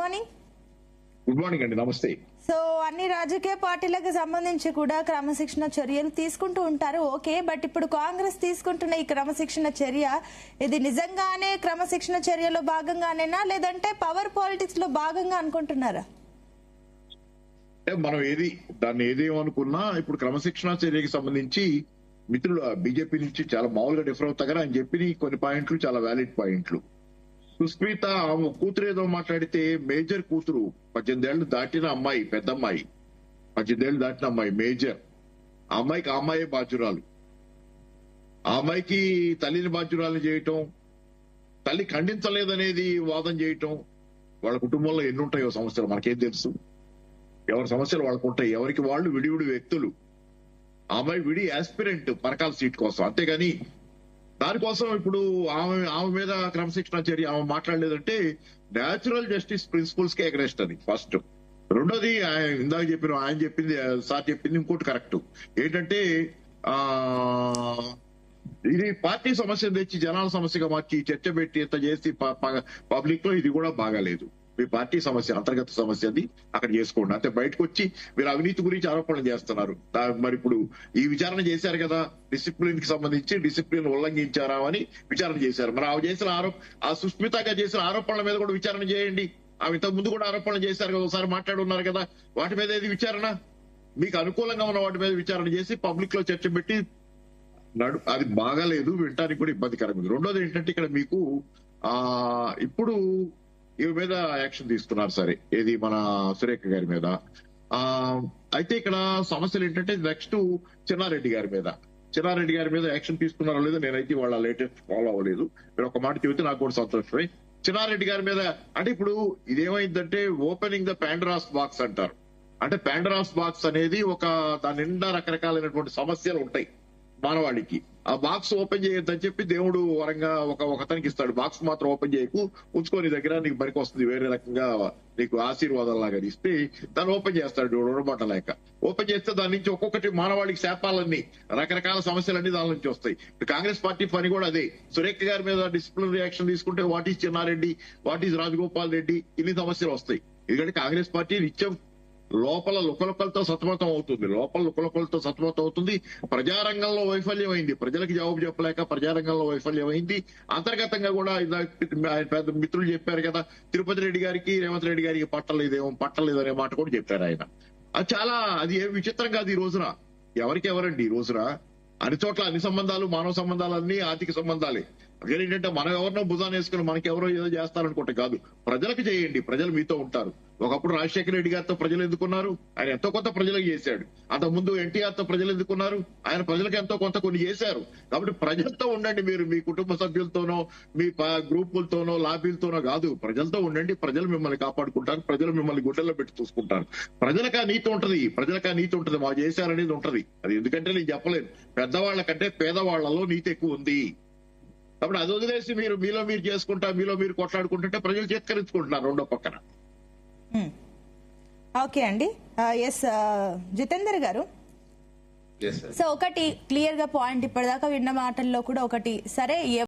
Morning. Good morning అండి, నమస్తే. So అన్ని రాజకీయ పార్టీలకు సంబంధించి కూడా క్రమశిక్షణ చర్యలు తీసుకుంటూ ఉంటారు, ఓకే. బట్ ఇప్పుడు కాంగ్రెస్ తీసుకుంటున్న ఈ క్రమశిక్షణ చర్య, ఇది నిజంగానే క్రమశిక్షణ చర్యలో భాగంగానేనా, లేదంటే పవర్ పాలిటిక్స్ లో భాగంగా అనుకుంటున్నారా? మనం దాన్ని ఏదేమనుకున్నా ఇప్పుడు క్రమశిక్షణ చర్యకి సంబంధించి మిత్రులు బీజేపీ నుంచి చాలా మామూలుగా డిఫర్ అవుతా కానీ ఆయన చెప్పిన కొన్ని పాయింట్లు చాలా వ్యాలిడ్ పాయింట్లు. సుస్మిత కూతురు ఏదో మాట్లాడితే మేజర్ కూతురు 18 ఏళ్లు దాటిన అమ్మాయి, పెద్ద అమ్మాయి, 18 ఏళ్లు దాటిన అమ్మాయి మేజర్. ఆ అమ్మాయికి ఆ అమ్మాయే బాధ్యురాలు. ఆ అమ్మాయికి తల్లిని బాధ్యురాలు చేయటం, తల్లి ఖండించలేదనేది వాదన చేయటం, వాళ్ళ కుటుంబంలో ఎన్ని ఉంటాయో సమస్యలు మనకేం తెలుసు. ఎవరి సమస్యలు వాళ్ళకు ఉంటాయి, ఎవరికి వాళ్ళు విడివిడి వ్యక్తులు. ఆ అమ్మాయి విడి ఆస్పిరెంట్ పరకాల సీట్ కోసం, అంతేగాని దానికోసం ఇప్పుడు ఆమె మీద క్రమశిక్షణ చర్య ఆమె మాట్లాడలేదంటే న్యాచురల్ జస్టిస్ ప్రిన్సిపల్స్ కే అగ్రెస్ట్ అది ఫస్ట్. రెండోది ఇందాక ఆయన చెప్పింది, సార్ చెప్పింది ఇంకోటి కరెక్ట్ ఏంటంటే ఇది పార్టీ సమస్యను తెచ్చి జనాల సమస్యగా మార్చి చర్చ పెట్టి ఇంత చేసి పబ్లిక్ లో ఇది కూడా బాగాలేదు. మీ పార్టీ సమస్య, అంతర్గత సమస్య అది అక్కడ చేసుకోండి, అంతే. బయటకు వచ్చి మీరు అవినీతి గురించి ఆరోపణలు చేస్తున్నారు. మరి ఇప్పుడు ఈ విచారణ చేశారు కదా, డిసిప్లిన్ కి సంబంధించి డిసిప్లిన్ ఉల్లంఘించారా అని విచారణ చేశారు. మరి ఆమె చేసిన ఆ సుస్మితగా చేసిన ఆరోపణల మీద కూడా విచారణ చేయండి. ఆమె ఇంతకు ముందు కూడా ఆరోపణలు చేశారు కదా, ఒకసారి మాట్లాడున్నారు కదా, వాటి మీద ఏది విచారణ? మీకు అనుకూలంగా ఉన్న వాటి మీద విచారణ చేసి పబ్లిక్ లో చర్చ పెట్టి అది బాగాలేదు, వినటానికి కూడా ఇబ్బందికరంగా ఉంది. రెండోది ఏంటంటే ఇక్కడ మీకు ఇప్పుడు ఇవి మీద యాక్షన్ తీసుకున్నారు, సరే, ఏది మన సురేఖ గారి మీద. అయితే ఇక్కడ సమస్యలు ఏంటంటే నెక్స్ట్ చెన్నారెడ్డి గారి మీద యాక్షన్ తీసుకున్నారో లేదో నేనైతే వాళ్ళ లేటెస్ట్ ఫాలో అవ్వలేదు. మీరు ఒక మాట చెబితే నాకు కూడా సంతోషమే. చెన్నారెడ్డి గారి మీద అంటే ఇప్పుడు ఇదేమైందంటే ఓపెనింగ్ ద పాండరాస్ బాక్స్ అంటారు. అంటే పాండరాస్ బాక్స్ అనేది దాని నిండా రకరకాలైనటువంటి సమస్యలు ఉంటాయి మానవాళికి. ఆ బాక్స్ ఓపెన్ చేయొద్దని చెప్పి దేవుడు వరంగా ఒకతనికి ఇస్తాడు. బాక్స్ మాత్రం ఓపెన్ చేయకు, ఉంచుకొని దగ్గర నీకు పనికి వస్తుంది, వేరే రకంగా నీకు ఆశీర్వాదం లాగా ఇస్తే దాన్ని ఓపెన్ చేస్తాడు ఉడబట్టలేక. ఓపెన్ చేస్తే దాని నుంచి ఒక్కొక్కటి మానవాళికి శాపాలన్నీ, రకరకాల సమస్యలన్నీ దాని నుంచి వస్తాయి. కాంగ్రెస్ పార్టీ పని కూడా అదే. సురేఖ గారి మీద డిసిప్లినరీ యాక్షన్ తీసుకుంటే what is Chenna Reddy, what is Rajagopal Reddy, ఇన్ని సమస్యలు వస్తాయి. ఎందుకంటే కాంగ్రెస్ పార్టీ నిత్యం లోపల లుకలుకలతో సతమతం అవుతుంది. ప్రజారంగంలో వైఫల్యమైంది, ప్రజలకు జవాబు చెప్పలేక ప్రజారంగంలో వైఫల్యమైంది. అంతర్గతంగా కూడా పెద్ద మిత్రులు చెప్పారు కదా, తిరుపతి రెడ్డి గారికి రేవంత్ రెడ్డి గారికి పట్టలేదు అనే మాట కూడా చెప్పారు ఆయన. అది ఏం విచిత్రం కాదు ఈ రోజున. ఎవరండి ఈ రోజున అన్ని చోట్ల అన్ని సంబంధాలు, మానవ సంబంధాలన్నీ ఆర్థిక సంబంధాలే. అదేంటంటే మనం ఎవరినో భుజాన్ని వేసుకుని మనకెవరో ఏదో చేస్తారనుకుంటే కాదు, ప్రజలకు చేయండి, ప్రజలు మీతో ఉంటారు. ఒకప్పుడు రాజశేఖర రెడ్డి గారితో ప్రజలు ఎందుకున్నారు? ఆయన ఎంతో కొంత ప్రజలకు చేశాడు. అంతకుముందు ఎన్టీఆర్ తో ప్రజలు ఎందుకున్నారు? ఆయన ప్రజలకు ఎంతో కొంత కొన్ని చేశారు. కాబట్టి ప్రజలతో ఉండండి. మీరు మీ కుటుంబ సభ్యులతోనో మీ గ్రూపులతోనో లాబీలతోనో కాదు, ప్రజలతో ఉండండి. ప్రజలు మిమ్మల్ని కాపాడుకుంటారు, ప్రజలు మిమ్మల్ని గుడ్డల్లో పెట్టి చూసుకుంటారు. ప్రజలకు ఆ నీతి ఉంటది, మా చేశారనేది ఉంటది. అది ఎందుకంటే నేను చెప్పలేను, పెద్దవాళ్ల కంటే పేదవాళ్లలో నీతి ఎక్కువ ఉంది. కాబట్టి అది వదిలేసి మీలో మీరు చేసుకుంటా, మీలో మీరు కొట్లాడుకుంటుంటే ప్రజలు చేత్కరించుకుంటున్నారు రెండో పక్కన. ఓకే అండి, ఎస్ జితేందర్ గారు. సో ఒకటి క్లియర్ గా పాయింట్ ఇప్పటిదాకా విన్న మాటల్లో కూడా ఒకటి, సరే